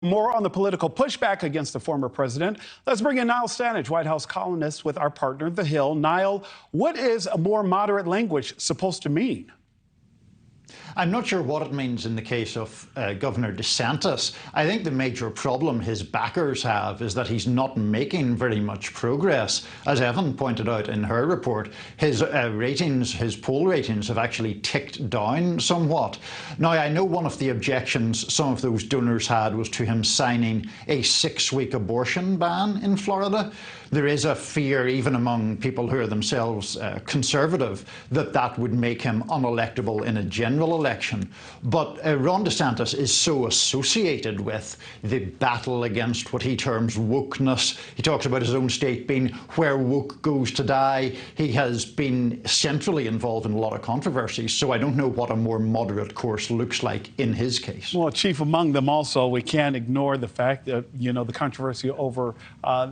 More on the political pushback against the former president. Let's bring in Niall Stanage, White House columnist with our partner, The Hill. Niall, what is a more moderate language supposed to mean? I'm not sure what it means in the case of Governor DeSantis. I think the major problem his backers have is that he's not making very much progress. As Evan pointed out in her report, his poll ratings have actually ticked down somewhat. Now, I know one of the objections some of those donors had was to him signing a 6-week abortion ban in Florida. There is a fear, even among people who are themselves conservative, that that would make him unelectable in a general election. But Ron DeSantis is so associated with the battle against what he terms wokeness. He talks about his own state being where woke goes to die. He has been centrally involved in a lot of controversies, so I don't know what a more moderate course looks like in his case. Well, chief among them also, we can't ignore the fact that, the controversy over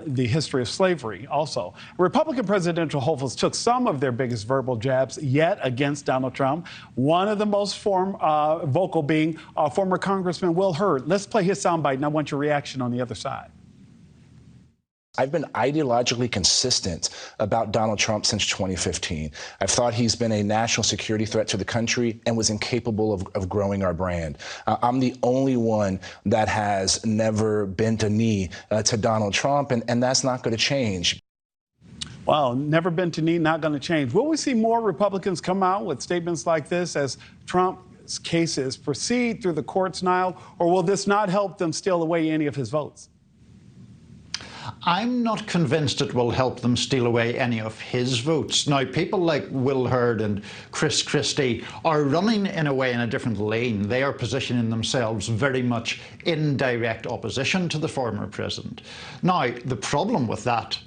the history of slavery also. Republican presidential hopefuls took some of their biggest verbal jabs yet against Donald Trump. One of the most vocal being former Congressman Will Hurd. Let's play his soundbite, and I want your reaction on the other side. I've been ideologically consistent about Donald Trump since 2015. I've thought he's been a national security threat to the country and was incapable of growing our brand. I'm the only one that has never bent a knee to Donald Trump, and that's not going to change. Well, never bent a knee, not going to change. Will we see more Republicans come out with statements like this as Trump's cases proceed through the courts, Niall, or will this not help them steal away any of his votes? I'm not convinced it will help them steal away any of his votes. Now, people like Will Hurd and Chris Christie are running in a way in a different lane. They are positioning themselves very much in direct opposition to the former president. Now, the problem with that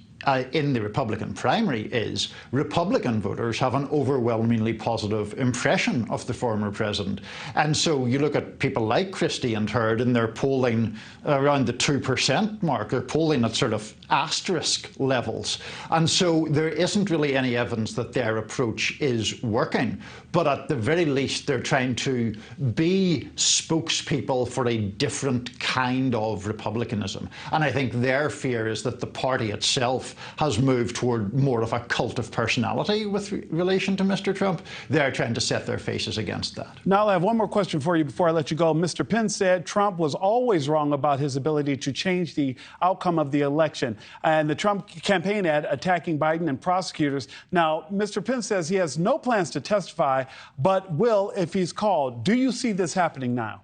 in the Republican primary is Republican voters have an overwhelmingly positive impression of the former president. And so you look at people like Christie and Hurd, and they're polling around the 2% mark. They're polling at sort of asterisk levels. And so there isn't really any evidence that their approach is working. But at the very least, they're trying to be spokespeople for a different kind of republicanism. And I think their fear is that the party itself has moved toward more of a cult of personality with relation to Mr. Trump. They're trying to set their faces against that. Now, I have one more question for you before I let you go. Mr. Pence said Trump was always wrong about his ability to change the outcome of the election. And the Trump campaign ad attacking Biden and prosecutors. Now, Mr. Pence says he has no plans to testify, but will if he's called. Do you see this happening now?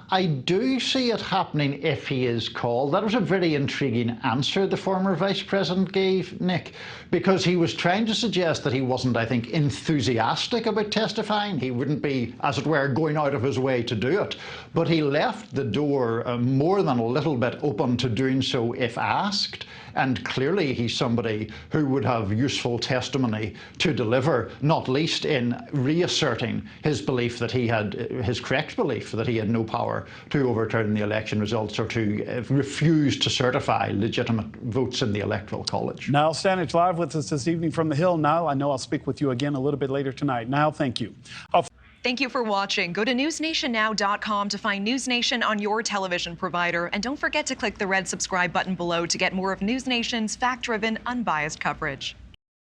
I do see it happening if he is called. That was a very intriguing answer the former vice president gave, Nick, because he was trying to suggest that he wasn't, I think, enthusiastic about testifying. He wouldn't be, as it were, going out of his way to do it. But he left the door more than a little bit open to doing so if asked. And clearly he's somebody who would have useful testimony to deliver, not least in reasserting his belief that he had, his correct belief that he had no power to overturn the election results or to refuse to certify legitimate votes in the Electoral College. Niall Stanage live with us this evening from The Hill. Niall, I know I'll speak with you again a little bit later tonight. Niall, thank you. Thank you for watching. Go to newsnationnow.com to find NewsNation on your television provider. And don't forget to click the red subscribe button below to get more of NewsNation's fact-driven, unbiased coverage.